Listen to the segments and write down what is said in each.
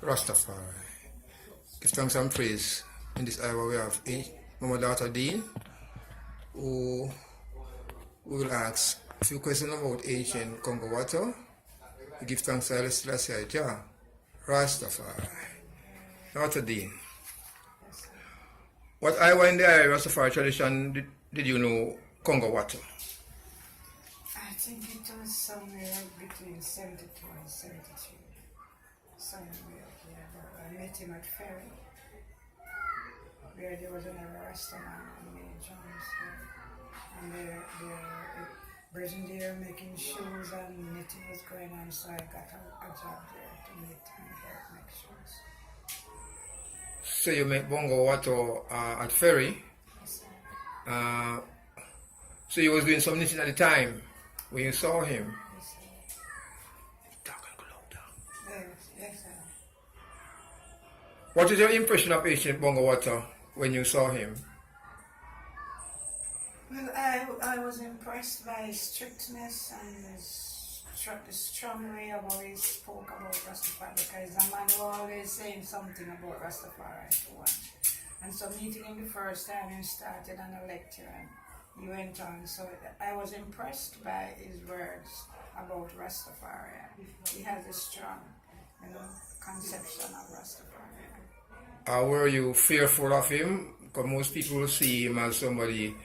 Rastafari. Give thanks and praise. In this hour we have Mama Dawta Dean, who we will ask a few questions about ancient Congo Watto. We give thanks to Allah Selassie Jah, Rastafari. Dawta Dean. What hour in the Rastafari tradition did you know Congo Watto? I think it was somewhere between 72 and 73. Somewhere here. But I met him at Ferry, where there was another restaurant named John's. And they're present there making shoes and knitting was going on, so I got a job there to knit and help make shoes. So you met Bongo Watto at Ferry. Yes, sir. So you was doing some knitting at the time when you saw him. Yes, sir. Talk and go louder. Yes, sir. What is your impression of ancient Bongo Watto when you saw him? Well, I was impressed by his strictness and the strong way of how he spoke about Rastafari, because a man who always saying something about Rastafari to one. And so meeting him the first time, he started on a lecture and he went on. So I was impressed by his words about Rastafari. He has a strong, conception of Rastafari. Were you fearful of him? Because most people see him as somebody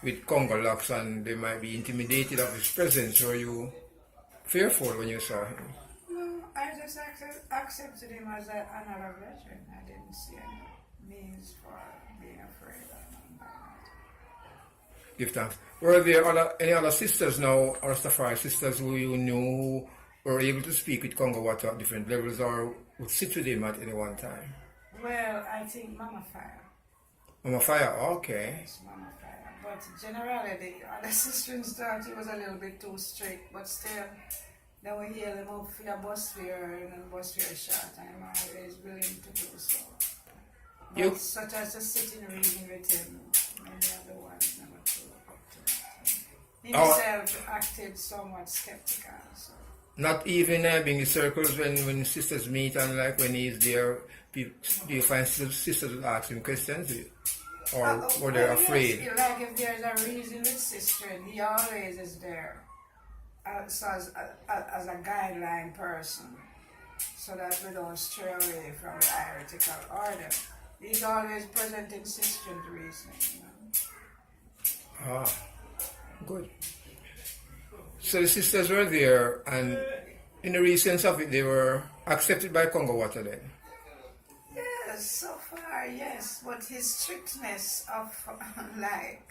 with Congo locks and they might be intimidated of his presence. Were you fearful when you saw him? No, I just accepted him as another veteran. I didn't see any means for being afraid of him. Give thanks. Were there any other sisters now, Rastafari sisters who you knew were able to speak with Congo Watto at different levels or would sit with him at any one time? Well, I think Mama Fire. Mama Fire, okay. Yes, Mama Fire. But generally, the other sisters thought he was a little bit too strict, but still, they will hear him up for your bus fare and bus fare shot, and I'm always willing to do so. But such as just sitting reading with him, many other ones never too up to that. He himself acted somewhat skeptical. So. Not even being in circles when sisters meet and like when he's there, do you find sisters will ask him questions? Or were they afraid? Yes, like if there's a reason with sister, he always is there as a guideline person, so that we don't stray away from the hierarchical order. He's always presenting sister's reasoning. Ah, good. So the sisters were there, and in the real sense of it, they were accepted by Congo Watto then? Yes, so far, yes. But his strictness of, like,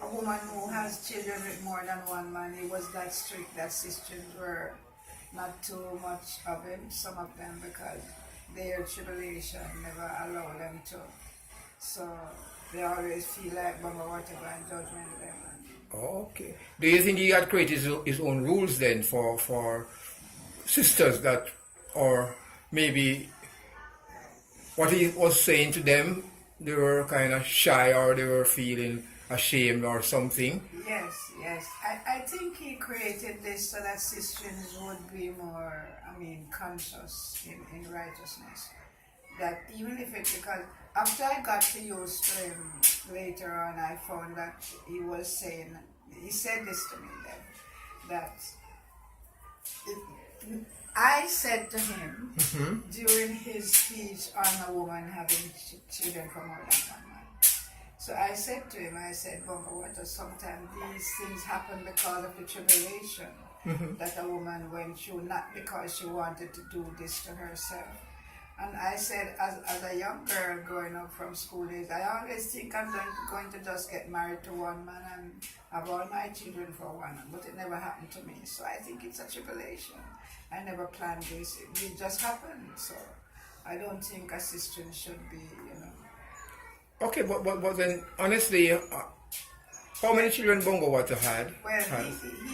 a woman who has children with more than one man, he was that strict that sisters were not too much of him, some of them, because their tribulation never allowed them to. So they always feel like Bongo Watto and judgment them. Okay. Do you think he had created his own rules then for sisters that, or maybe what he was saying to them, they were kind of shy or they were feeling ashamed or something? Yes. I think he created this so that sisters would be more, conscious in righteousness. That even if it, because after I got to used to him later on, I found that he was saying, he said this to me then, that I said to him during his speech on a woman having children from more than one man. So I said to him, Bongo Watto, sometimes these things happen because of the tribulation that a woman went through, not because she wanted to do this to herself. And I said, as a young girl growing up from school days, I always think I'm going to just get married to one man and have all my children for one, but it never happened to me. So I think it's a tribulation. I never planned this. It just happened. So I don't think a sister should be, Okay, but then, honestly, how many children Bongo Watto had? Well,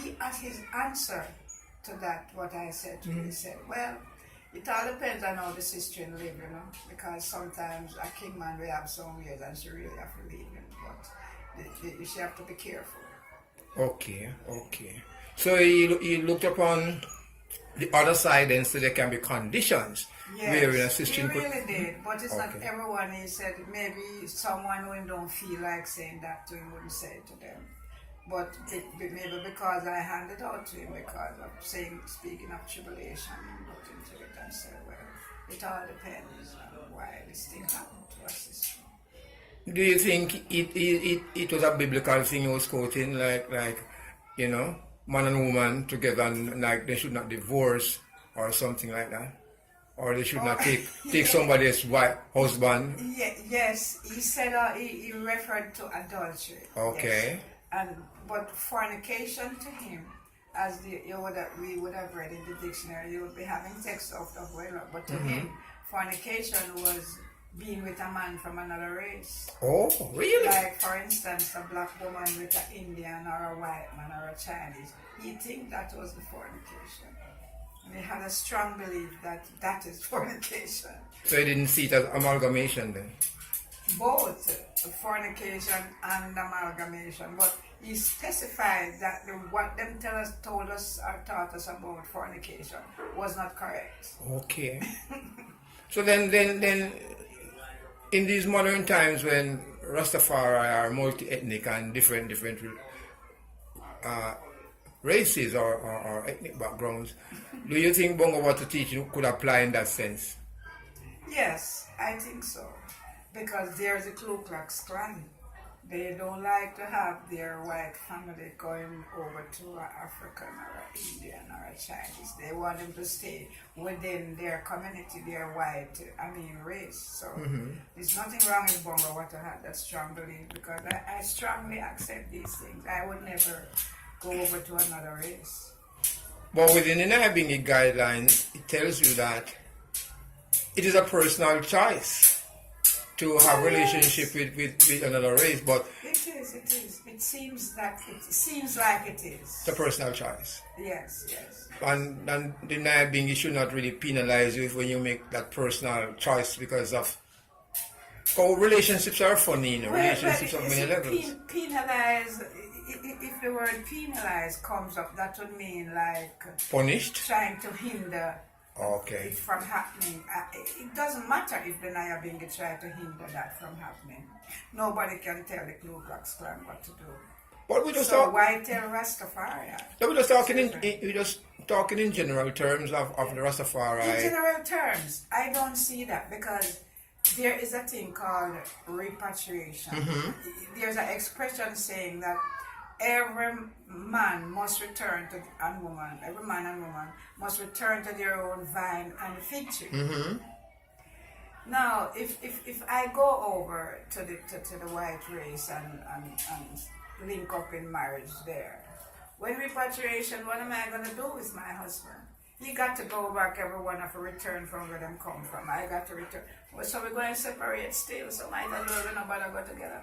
he asked his answer to that, what I said to him. He said, well, it all depends on how the sister live, because sometimes a king man will have some years and she really have to leave him, but she have to be careful. Okay. So he looked upon the other side then so there can be conditions where an Yes, he assistant could. really did, but it's not Okay. everyone. He said maybe someone who don't feel like saying that to him wouldn't say it to them. But maybe because I handed out to him because of speaking of tribulation, he looked into it and said, well, it all depends on why this thing happened to us. Do you think it was a biblical thing he was quoting, like you know, man and woman together, and like they should not divorce or something like that, or they should not take somebody's husband? Yes, he said he referred to adultery. Okay. Yes. But fornication to him, as we would have read in the dictionary, you would be having sex of wedlock. But to him, fornication was being with a man from another race. Oh, really? Like, for instance, a black woman with an Indian or a white man or a Chinese. He think that was the fornication. And he had a strong belief that that is fornication. So he didn't see it as amalgamation then? Both fornication and amalgamation. But he specified that what them told us or taught us about fornication was not correct. Okay. So then in these modern times when Rastafari are multi-ethnic and different races or ethnic backgrounds, do you think Bongo Watto teaching could apply in that sense? Yes, I think so. Because there's a Ku Klux Klan. They don't like to have their white family going over to an African or an Indian or a Chinese. They want them to stay within their community, their white, race. So there's nothing wrong with Bongo Watto had that strong belief because I strongly accept these things. I would never go over to another race. But within the Nyabingi guidelines, it tells you that it is a personal choice to have a relationship with another race, but it is. It seems like it is. It's a personal choice. Yes. And the Nyabingi should not really penalize you when you make that personal choice because of relationships are funny, relationships on many levels. Penalize, if the word penalize comes up, that would mean like punished, trying to hinder. Okay. It from happening. It doesn't matter if the Nyabingi try to hinder that from happening. Nobody can tell the Ku Klux Klan what to do. But we just why tell Rastafari? No, we're just talking in general terms of the Rastafari. In general terms, I don't see that because there is a thing called repatriation. There's an expression saying that every man must return to every man and woman must return to their own vine and fig tree. Now, if I go over to the white race and link up in marriage there, when repatriation, what am I going to do with my husband? He got to go back, everyone have to return from where them come from. I got to return. Well, so we're going to separate still, so might as well we nobody go together.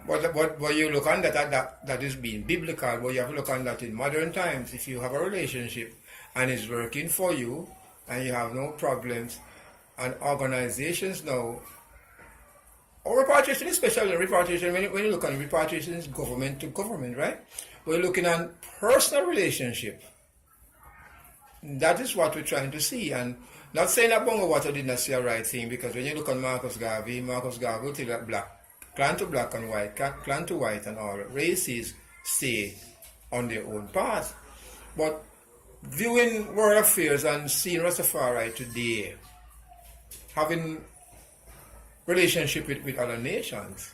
But you look on that is being biblical, but you have to look on that in modern times. If you have a relationship and it's working for you and you have no problems, and organizations now, or repatriation, especially repatriation, when you look on repatriation, it's government to government, right? We're looking at personal relationship. That is what we're trying to see, and not saying that Bongo Watto did not see a right thing, because when you look on Marcus Garvey will tell that clan to black and white, clan to white and all races stay on their own path. But viewing world affairs and seeing Rastafari today, having relationship with other nations,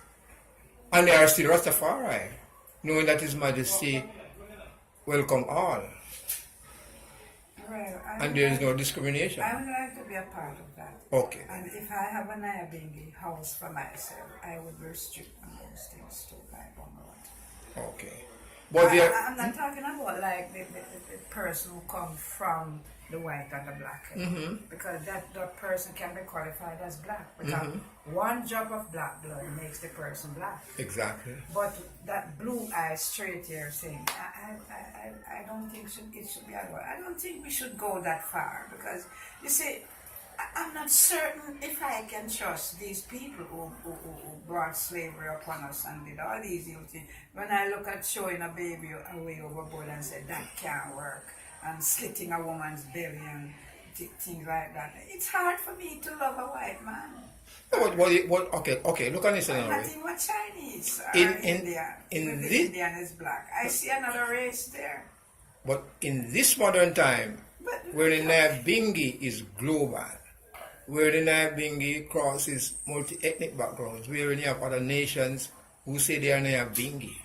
and they are still Rastafari, knowing that His Majesty welcome all. Well, and there is no discrimination. I would like to be a part of that. Okay. And if I have a Nyabingi house for myself, I would restrict on those things too, like Bongo Watto. Okay. But I'm not talking about like the person who comes from the white and the black, because that person can be qualified as black, because one drop of black blood makes the person black. Exactly. But that blue eye straight hair thing, I don't think it should be allowed. I don't think we should go that far, because you see, I'm not certain if I can trust these people who brought slavery upon us and did all these evil things. When I look at throwing a baby away overboard and say that can't work, and slitting a woman's belly and things like that. It's hard for me to love a white man. Okay, look at this I'm scenario. not even Chinese or In Indian. in Maybe this, Indian is black. I see another race there. but in this modern time, But where the Nyabingi is global, where the Nyabingi crosses multi-ethnic backgrounds, where you have other nations who say they are Nyabingi,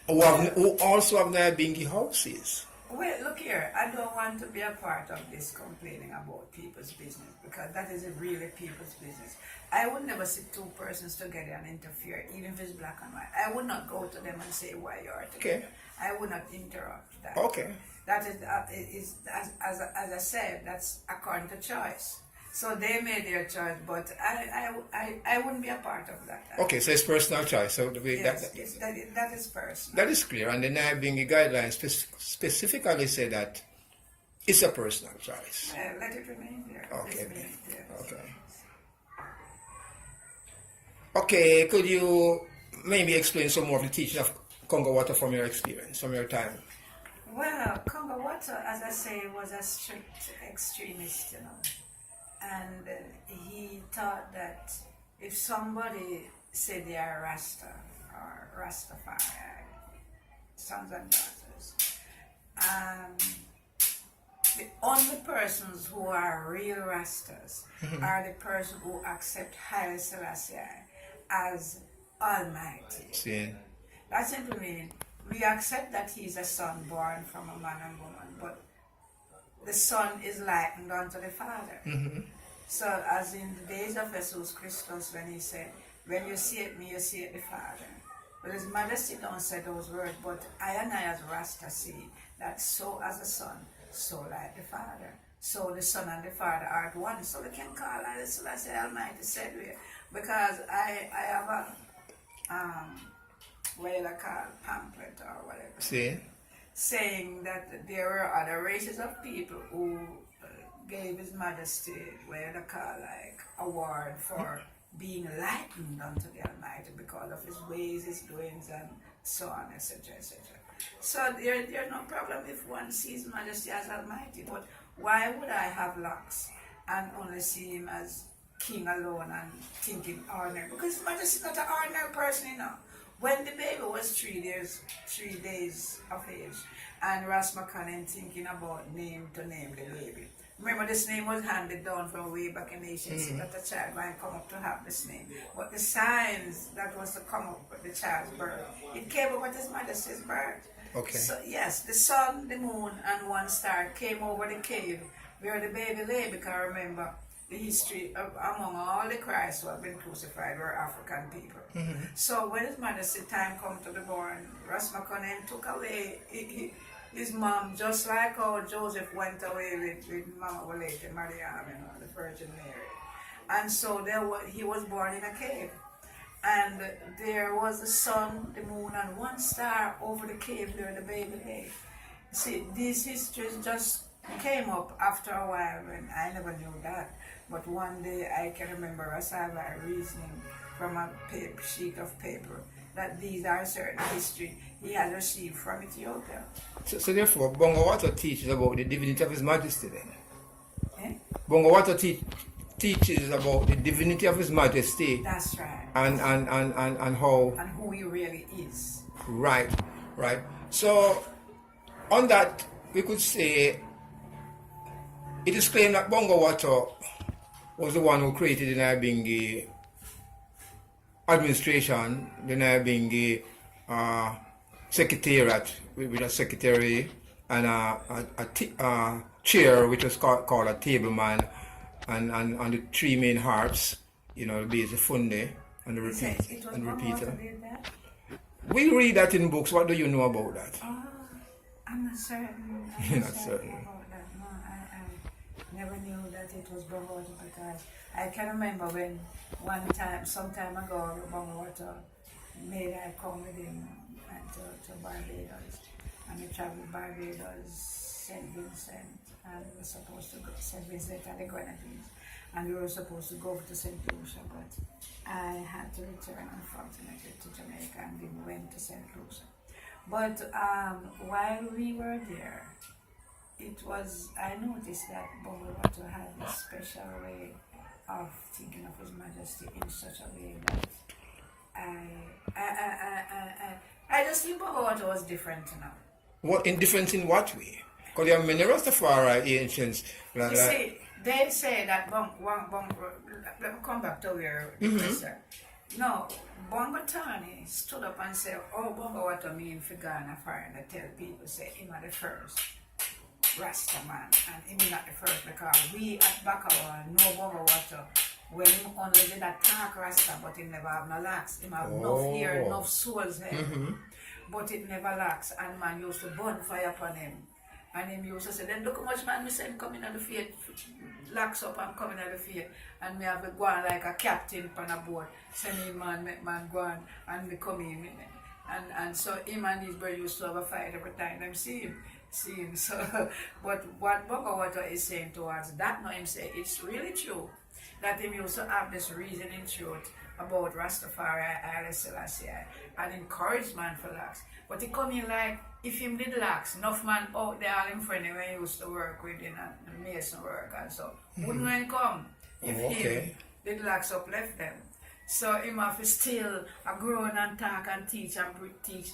who also have Nyabingi houses. well, look here. I don't want to be a part of this complaining about people's business because that is really people's business. I would never sit two persons together and interfere, even if it's black and white. I would not go to them and say why you are together. Okay. I would not interrupt that. Okay. That is as I said, that's according to choice. So they made their choice, but I wouldn't be a part of that. Okay, so it's personal choice. So Yes, that is personal. that is clear, and the Nyabingi guidelines specifically say that it's a personal choice. Let it remain there. Okay. Yes. Okay. Okay, could you maybe explain some more of the teaching of Congo Watto from your experience, from your time? Well, Congo Watto, as I say, was a strict extremist, and he thought that if somebody said they are Rasta or Rastafari, sons and daughters, the only persons who are real Rastas are the persons who accept Haile Selassie as Almighty. See? That simply means we accept that he is a son born from a man and woman, but the son is likened unto the father. So as in the days of Jesus Christus, when he said, when you see it me, you see it the Father. But his majesty don't say those words, but I and I as Rasta see that so as a son, so like the Father. So the Son and the Father are at one. So we can call Haile Selassie Almighty said we, because I have a what you call pamphlet or whatever. See? Saying that there were other races of people who gave His Majesty what you call like award for being likened unto the Almighty because of His ways, His doings, and so on, etc., etc. So there's no problem if one sees Majesty as Almighty, but why would I have locks and only see Him as King alone and thinking ordinary? Because His Majesty is not an ordinary person, When the baby was 3 days of age, and Ras McConnell thinking about name to name the baby. Remember, this name was handed down from way back in the ancient that the child might come up to have this name. But the signs that was to come up with the child's birth, it came up with His Majesty's birth. Okay. So yes, the sun, the moon, and one star came over the cave where the baby lay, because remember, the history of among all the Christ who have been crucified were African people. So when His Majesty time come to be born, Ras McConnell took away his mom, just like how Joseph went away with Mama Walete, Mariam, the Virgin Mary. And so he was born in a cave. And there was the sun, the moon, and one star over the cave where the baby lay. See, these histories just came up after a while when I never knew that. But one day I can remember Rasava reasoning from a sheet of paper that these are certain history he has received from Ethiopia. So therefore, Bongo Watto teaches about the divinity of His Majesty then. Eh? Bongo Watto teaches about the divinity of His Majesty. That's right. And how... And who he really is. Right. So, on that, we could say, it is claimed that Bongo Watto was the one who created the Nyabingi administration, the Nyabingi secretariat, with a secretary and a chair, which was called a tableman, and the three main harps, the bass, the funde, and the repeater. We read that in books. What do you know about that? I'm not certain. You're not certain. About that. No, I never knew that it was Bongo Watto, because I can remember when some time ago, Bongo Watto made I come with him to Barbados, and we traveled Barbados, St. Vincent, and we were supposed to go to St. Vincent and the Grenadines, and we were supposed to go to St. Lucia, but I had to return, unfortunately, to Jamaica and we went to St. Lucia. But while we were there, I noticed that Bongo Watto had this special way of thinking of His Majesty in such a way that I just think Bongo Watto was different now. What indifference in what way? Because there are many Rastafari ancients. You see, they say that let me come back to where the question. No, Bongo Tani stood up and said, oh, Bongo Watto mean for Ghana foreigner tell people, say, him are the first Rasta man, and him not the first because we at Bakawa know Bongo Watto when him only did that talk Rasta, but he never have no locks. Him have enough ear, enough souls here, but it never lacks, and man used to burn fire upon him. And him used to say, then look how much man me say him coming on the field, locks up and coming on the field. And me have to go on like a captain on a boat. Send me man, make man go on and me come in. And so him and his brother used to have a fight every time them see him. So, but what Bongo Watto is saying towards that, now him say, it's really true that him used to have this reasoning truth about Rastafari, Haile Selassie, and encouragement for locks. But he come in like, if him did locks, enough man out there, all him friends when he used to work with in and mason work and so, wouldn't when come if him did locks up left them. So him have to still grow and talk and teach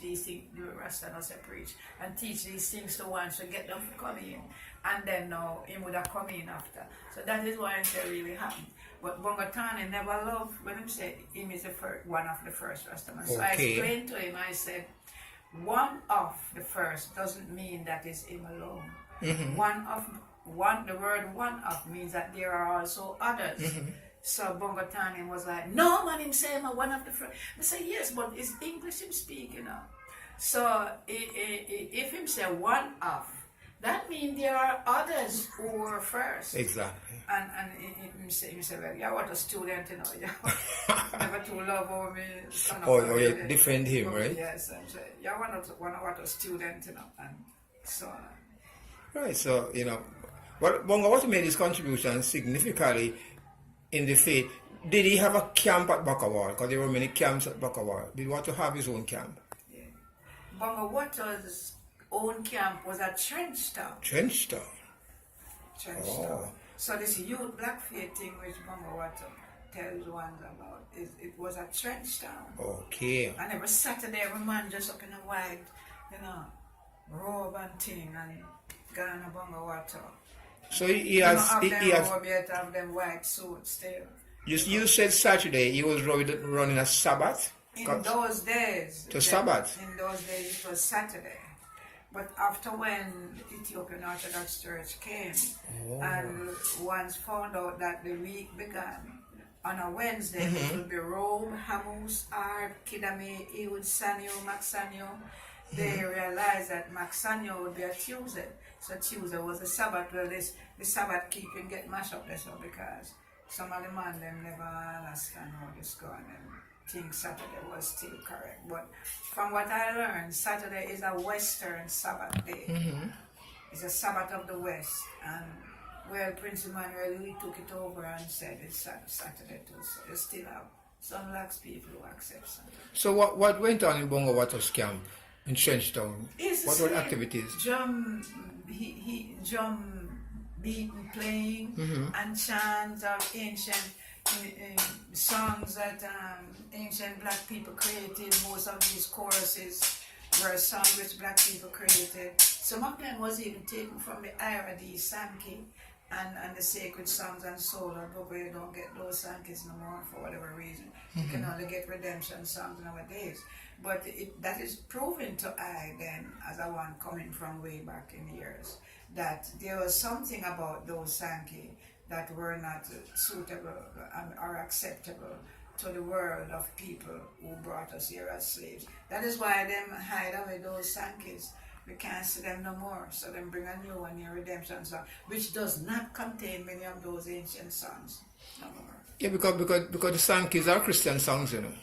these things, the Rasta not say preach, and teach these things to ones to get them to come in. And then now him would have come in after. So that is why it really happened. But Bongo Tani never loved when him said him is one of the first Rastaman. So I explained to him, I said, one of the first doesn't mean that it's him alone. The word one of means that there are also others. So Bongo Tani was like, no man, him say I'm one of the first. I say yes, but it's English him speak, you know. So if him say one of, that means there are others who were first. Exactly. And him say, well, you're what a student, you know. You never too love over me. You defend him, right? Yes, and say, you're what a student, you know, and so on. Right, so, you know, Bongo Watto made his contribution significantly in the faith. Did he have a camp at Bakawa? Because there were many camps at Bakawa. Did Watto have his own camp? Yeah. Bongo Watto's own camp was at Trenchtown. Trenchtown? Trenchtown. So this youth black faith thing which Bongo Watto tells ones about, it was at Trenchtown. Okay. And every Saturday, every man just up in a white, you know, robe and thing, and Ghana Bongo Watto. So he has have them white suits still. You said Saturday he was running a Sabbath? In those days. Sabbath? In those days it was Saturday. But after when the Ethiopian Orthodox Church came and once found out that the week began on a Wednesday, it will be Rome, Hamus, Arb, Kidame, Ehud, Sanyo, Maxanyo. They realized that Maxanyo would be a Tuesday. So Tuesday was the Sabbath. Well, the Sabbath keeping get mashed up there, so because some of the man them never understand how this going and think Saturday was still correct. But from what I learned, Saturday is a Western Sabbath day. It's a Sabbath of the West. And well, Prince Emmanuel, he took it over and said it's Saturday too. So you still have some lax people who accept Sunday. So what went on in Bongo Watto's camp in Trenchtown? What were the activities? Drum beating, playing, and chants of ancient songs that ancient black people created. Most of these choruses were songs which black people created. Some of them was even taken from the Ira D. Sankey and the sacred songs and soul. But you don't get those Sankeys no more for whatever reason. You can only get redemption songs nowadays. But that is proven to I then, as a one coming from way back in years, that there was something about those Sankey that were not suitable or acceptable to the world of people who brought us here as slaves. That is why them hide away those Sankeys. We can't see them no more. So them bring a new one, a redemption song, which does not contain many of those ancient songs no more. Yeah, because the Sankeys are Christian songs, you know.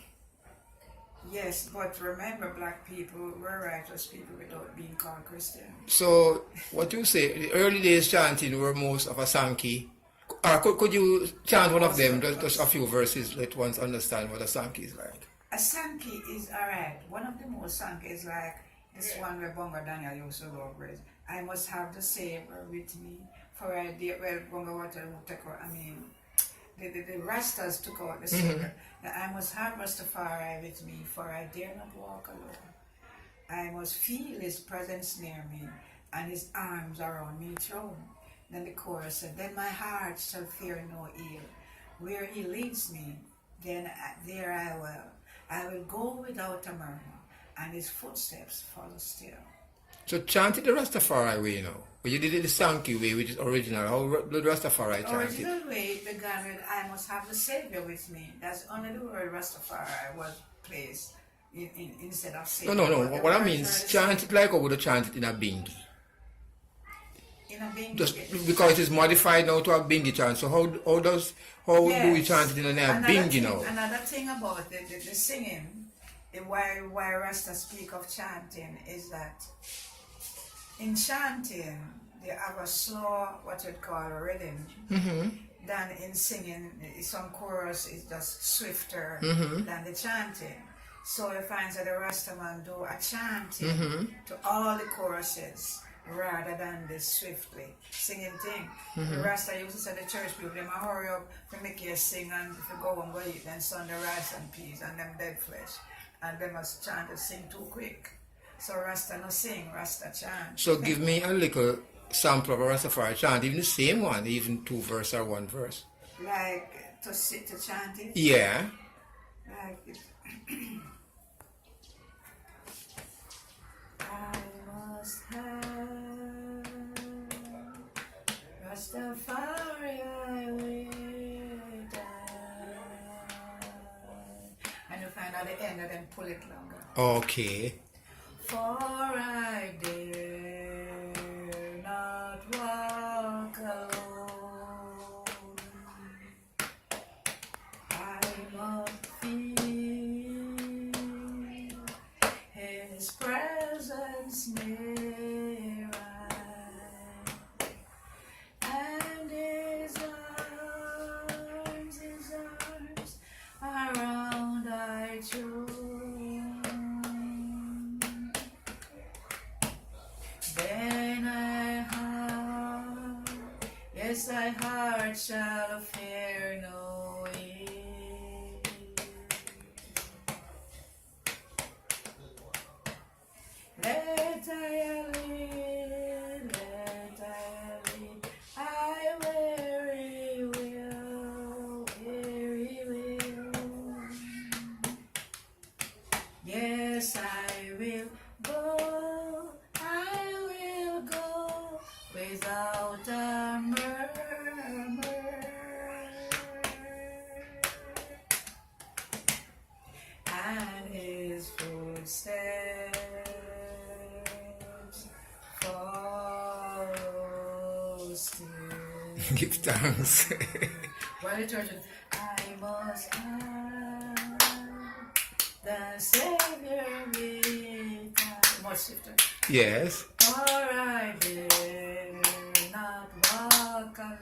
Yes, but remember, black people were righteous people without being called Christian. So, what you say, the early days chanting were most of a Sankey. Or could you chant one of them, just a few verses, let one understand what a Sankey is like? A Sankey is alright. One of the most Sankey is like, This one where Bongo Daniel used to love raise. I must have the saber with me for I did well Bongo Watto took out, I mean the Rastas took out the saber. Now, I must have Rastafari with me for I dare not walk alone. I must feel his presence near me and his arms around me thrown. Then the chorus said, then my heart shall fear no ill. Where he leads me, then there I will. I will go without a murmur, and his footsteps follow still. So chant it the Rastafari way, you know. But you did it the Sankey way, which is original. How the Rastafari chant it? Original way began with, I must have the Savior with me. That's only the word Rastafari was placed instead of Savior. No. What I mean is chant it like I would have chanted in a bingy. In a bingy? Just because it is modified now to a bingy chant. So how do we chant it in a bingy now? Another thing about the singing, why Rasta speak of chanting, is that in chanting, they have a slow, what you'd call a rhythm, than in singing. Some chorus is just swifter than the chanting. So you find that the Rastaman do a chanting to all the choruses rather than the swiftly singing thing. The Rasta used to say the church people, they might hurry up to make you sing, and if you go and go eat, then sun the rice and peas and them dead flesh. And they must chant and sing too quick. So Rasta no sing, Rasta chant. So give me a little sample of a Rastafari chant, even the same one, even 2 verse or 1 verse. Like to chant it? Yeah. Like it. I must have Rastafari, I will die. And you find out the end and then pull it longer. Okay. For I dare not walk alone. I must feel his presence near and his arms around I choose. Then thy heart shall fear no ill. Let I live, I weary will. Yes, I will go, without a murmur, and his footsteps follow still. Give thanks. While the church is, I must have the Savior with us. Much shifter. Yes. For I dare not walk alone.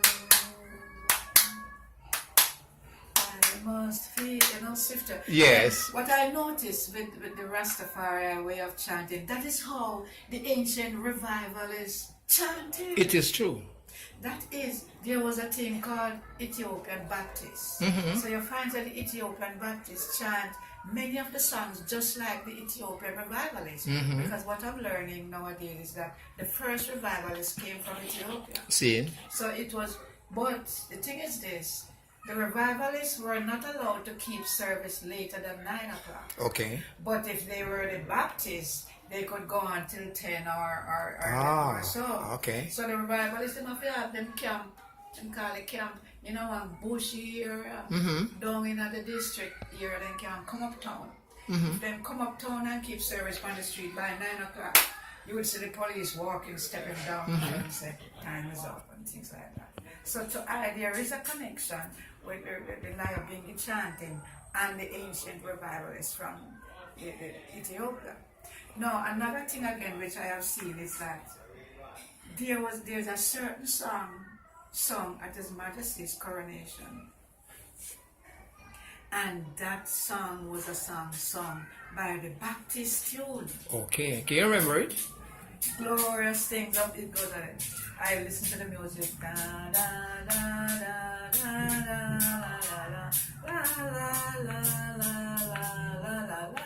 I must feel, shifter. Yes. What I noticed with the Rastafari way of chanting, that is how the ancient revivalists chanted. It is true. That is, there was a thing called Ethiopian Baptists. So you find that the Ethiopian Baptists chant many of the songs just like the Ethiopian revivalists. Because what I'm learning nowadays is that the first revivalists came from Ethiopia. See? So it was, but the thing is this, the revivalists were not allowed to keep service later than 9 o'clock. Okay. But if they were the Baptists, they could go until 10 or so. Okay. So the revivalists, if you have them camp, them call it camp, one bushy area, down in the district area, then can come uptown. If them come uptown and keep service on the street by 9 o'clock, you would see the police walking, stepping down, and say, time is up, and things like that. So there is a connection with the Nyabingi chanting and the ancient revivalists from Ethiopia. Now, another thing again which I have seen is that there's a certain song sung at His Majesty's coronation. And that song was a song sung by the Baptist tune. Okay. Can you remember it? Glorious things of it goes on. I listen to the music. Da, da, da, da, da, da, la, la, la, la, la, la, la, la, la.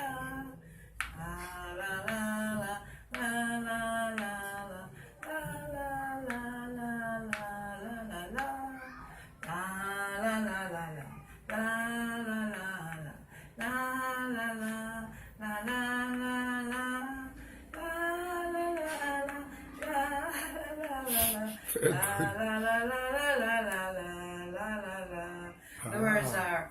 The words are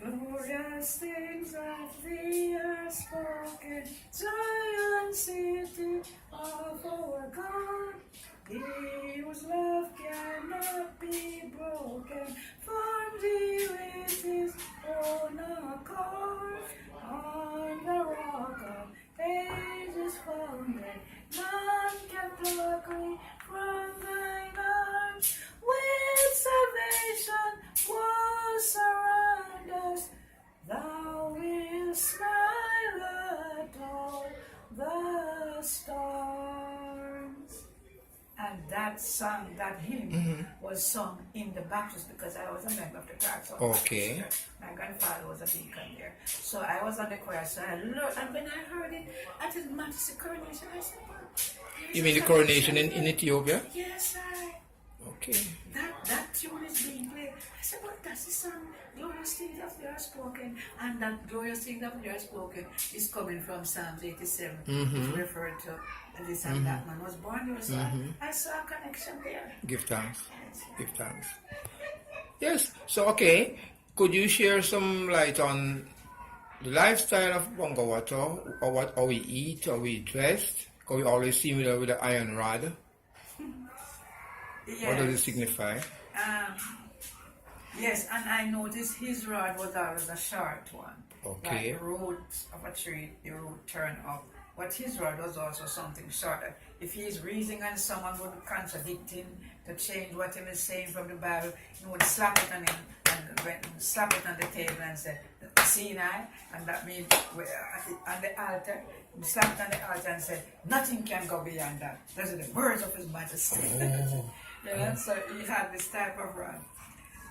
glorious things of thee are spoken, Zion city of our God. He whose love cannot be broken, from thee with his own accord. On the rock of ages founded, none can pluck me from thine arms. With salvation was surround us, thou wilt smile at all the storms. And that song, that hymn, was sung in the Baptist because I was a member of the choir. Okay. My grandfather was a deacon there. So I was on the choir, so I learned, and when I heard it at His Majesty coronation, I said, well, You mean the coronation in Ethiopia? yes, Okay. that tune is being played. I said, well, that's the song, glorious things of the earth spoken. And that glorious things of the earth spoken is coming from Psalms 87, which referred to this and that man was born here. So I saw a connection there. Give thanks. Yes. Give thanks. Yes. So, okay. Could you share some light on the lifestyle of Bongo Watto, or how we eat, or we dress? Because we always see him with the iron rod. Yes. What does it signify? Yes, and I noticed his rod was always a short one. Okay. Like the roots of a tree, the root turn up. But his rod was also something shorter. If he is reasoning and someone would contradict him to change what he was saying from the Bible, he would slap it on him and slap it on the table and say, see now? And that means on the altar, he slapped it on the altar and said, nothing can go beyond that. Those are the words of His Majesty. So he had this type of rod.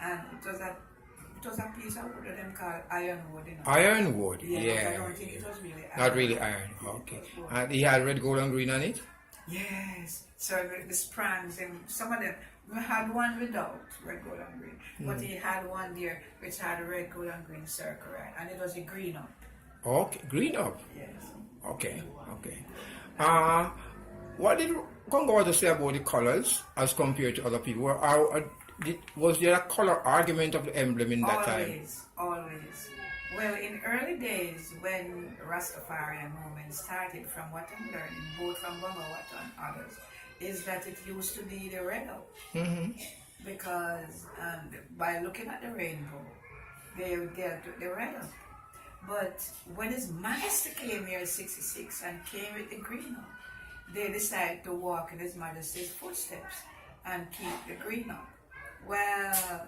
And it was a piece of wood that them called ironwood. Ironwood, Yeah. yeah. I don't think it was really iron. Not really iron. Okay. And he had red, gold, and green on it? Yes. So the sprangs, and some of them, we had one without red, gold, and green. But he had one there which had a red, gold, and green circle, right? And it was a green up. Okay. Green up. Yes. Okay. What did Bongo Watto say about the colors as compared to other people? Was there a color argument of the emblem in that time? Always. Well, in early days, when Rastafari movement started, from what I'm learning, both from Bongo Watto and others, is that it used to be the red up. Because by looking at the rainbow, they dealt with the red up. But when His Majesty came here in 66 and came with the green up, they decided to walk in His Majesty's footsteps and keep the green up. Well,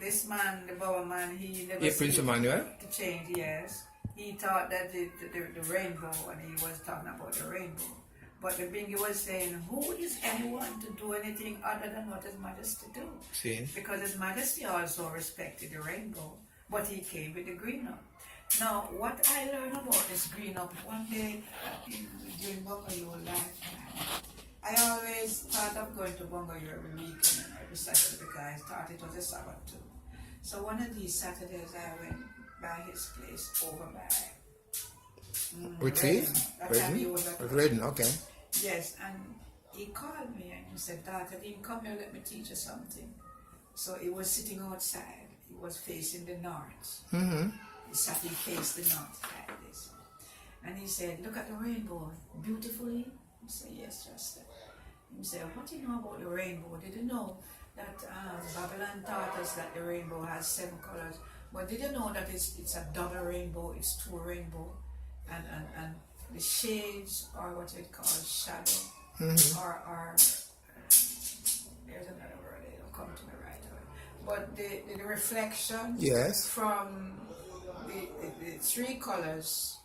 this man, the Bower man, he never Prince Emmanuel? to change, yes. He thought that the rainbow, and he was talking about the rainbow. But the Bingy was saying, who is anyone to do anything other than what His Majesty do? See? Because His Majesty also respected the rainbow, but he came with the green up. Now, what I learned about this green up, one day during Bongo lifetime, I always thought of going to Bongo every weekend and every Saturday because I thought it was a Sabbath too. So one of these Saturdays I went by his place over by Which Redden. is? That time he was at Redden, okay. Yes, and he called me and he said, Dawta, you come here, let me teach you something. So he was sitting outside. He was facing the north. He faced the north like this. And he said, look at the rainbow, beautifully. I said, yes, just. He said, what do you know about the rainbow? Did you know that Babylon taught us that the rainbow has 7 colors? But did you know that it's a double rainbow, it's 2 rainbow? And the shades are what it calls shadow, or there's another word, it'll come to me right away. but the reflection Yes. from the three colors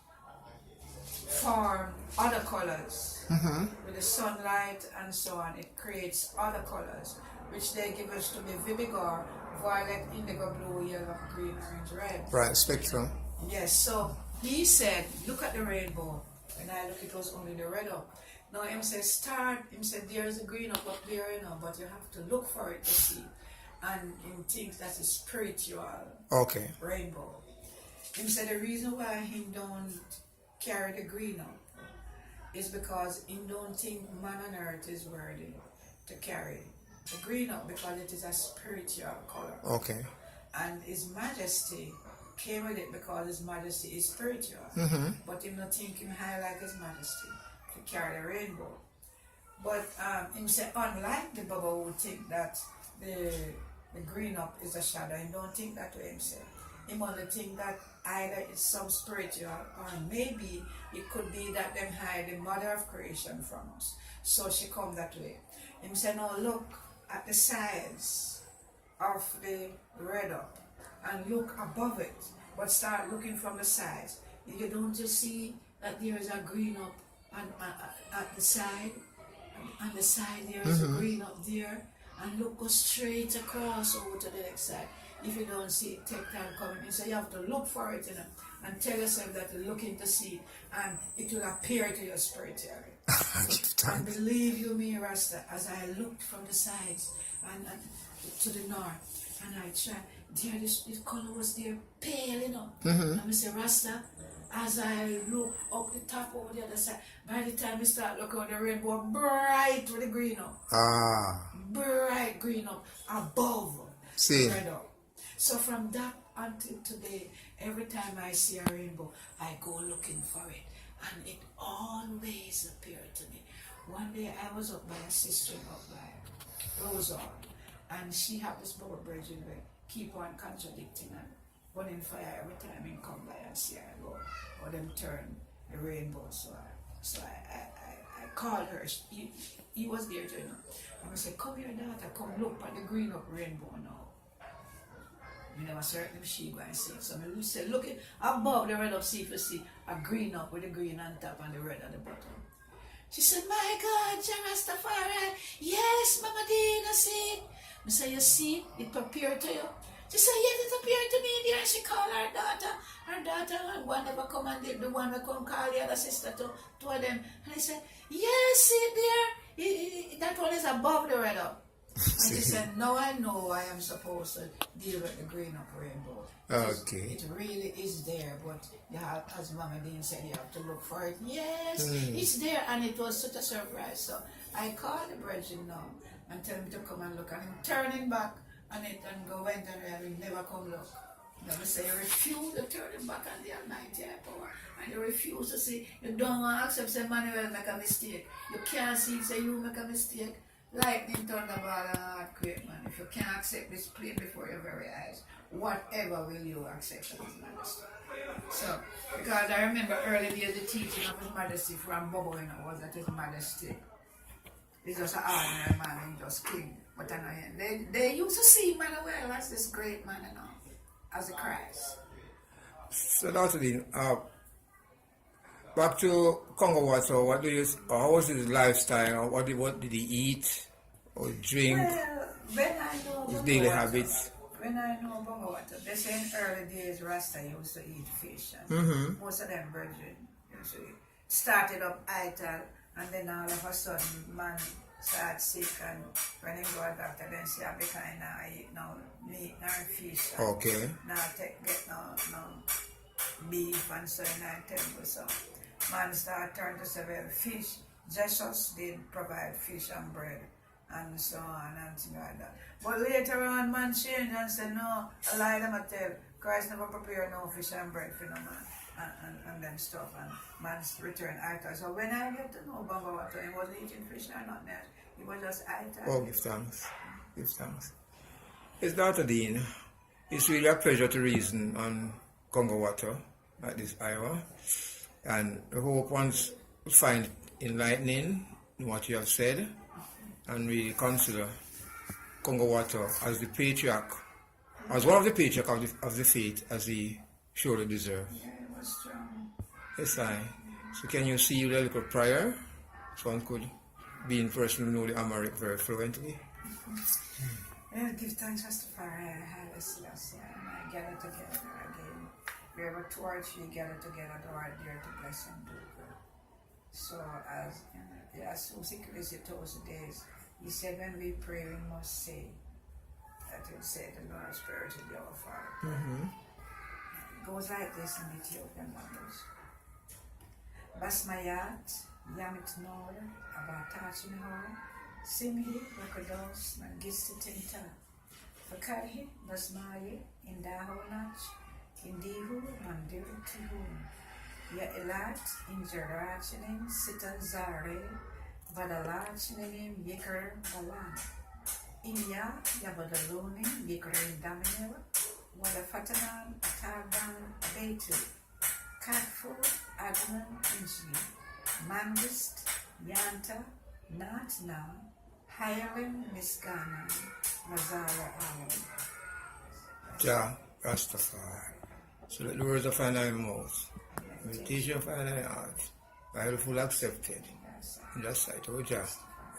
form other colors with the sunlight and so on. It creates other colors which they give us to be vinegar, violet, indigo, blue, yellow, green, orange, red. Right, spectrum. Yes, so he said, look at the rainbow. When I look, it was only the red up. Now him said, him said, there's a green up there, you know, but you have to look for it to see. And him thinks that's a spiritual rainbow. Him said the reason why he don't carry the green up is because he don't think man on earth is worthy to carry the green up because it is a spiritual color. Okay. And His Majesty came with it because His Majesty is spiritual. But him not think him high like His Majesty to carry the rainbow. But him say unlike the Baba who think that the green up is a shadow, he don't think that way himself. Him only think that either it's some spiritual or maybe it could be that them hide the mother of creation from us. So she come that way. Him say now look at the sides of the red up and look above it, but start looking from the sides. You don't just see that there is a green up at the side, and the side there is a green up there, and look, go straight across over to the next side. If you don't see it, take time coming in. So you have to look for it, you know, and tell yourself that you're looking to see it, and it will appear to your spiritually. And believe you me, Rasta, as I looked from the sides and to the north, and I tried, there this color was there pale, you know. And I say, Rasta, as I look up the top over the other side, by the time we start looking at the rainbow, bright with the green up. Bright green up above the red up. So from that until today, every time I see a rainbow, I go looking for it. And it always appeared to me. One day I was up by a sister up by Rosal, and she had this bubble bridge in there, keep on contradicting and running fire every time he come by and see her go, or them turn the rainbow. So I called her. He was there too, you know. And I said, come here, daughter, come look at the green up rainbow now. You know, certainly she go and see it. So I said, look above the red up, see if you see a green up with the green on top and the red at the bottom. She said, my God, Rastafari, yes, Mama Dean, I see it. I said, you see it appeared to you? She said, yes, it appeared to me there. And she called her daughter, and one never come and the one that come call the other sister to them. And I said, yes, see it there? That one is above the red up. And she said, no, I know I am supposed to deal with the green up rainbow. Okay. It really is there, but you have, as Mama Dean said, you have to look for it. Yes, it's there, and it was such a surprise. So I called the brethren now and tell him to come and look, and him turning back on it and go went and he never come look. Now we say you refuse to turn him back on the Almighty power, and you refuse to see, you don't want to accept say Manuel make a mistake. You can't see say you make a mistake. Lightning, thunderball, and earthquake, man. If you can't accept this plane before your very eyes, whatever will you accept of His Majesty? So, because I remember early days the teaching of His Majesty from Bongo, you know, was that His Majesty is just an ordinary man and just king. But I know they used to see Manuel as this great man, you know, as a Christ. So Dr. Dean, back to Congo Watto, what do you, how was his lifestyle, or what did he eat or drink? Well, when I know his daily habits. When I know Bongo Watto, they say in early days Rasta used to eat fish, and most of them brethren usually started up ital, and then all of a sudden man start sick, and when he go to doctor, then say I become now eat no meat nor fish. Okay. Now get no beef and so in our temple. So man start turn to several fish. Jesus did provide fish and bread and so on and things like that. But later on man changed and said no, I lie them a tell. Christ never prepared no fish and bread for no man and them stuff, and man's return ital. So when I get to know Bongo Watto, he wasn't eating fish or nothing else. He was just ital. Oh, give thanks. Give thanks. It's Dr. Dean. It's really a pleasure to reason on Congo Watto at this hour, and I hope once we find enlightening in what you have said, and we consider Congo Watto as the patriarch as one of the paycheck of the faith as he surely deserves. Yeah, it was strong. Yes, I. So can you see the little prayer? So one could be in person who know the Amharic very fluently. Yeah, give thanks Rastafari, Haile Selassie, and I gather together again. We have a 2 or 3 gather together, thou art there to bless and do good. So as so secretly those days, he said when we pray we must say that it said the Lord's Prayer to be our Father. It goes like this in Ethiopian language. Basmayat, Yamit Nor, Abatachin Hor, Simhi, Rakados, Mangistitinta, Fakari, Basmaye, Indahonach, Indihu, Mandiru Tihun, Ya Elat, Injarachinim, Sitan Zare, Badalachinim, Yikar Balan, Inya, Yabadalonim, Yikarin Daminera, Wadafatanan, Ataban, Betu, Katfu, Adnan, Inji, Mangist, Yanta, Natna, Hirelim, Miskana, Mazara Alam. Jah, Rastafari. So let the words of thy mouth, meditation of thy heart, Bible full accepted in the sight of Jah,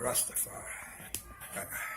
Rastafari. Bye-bye.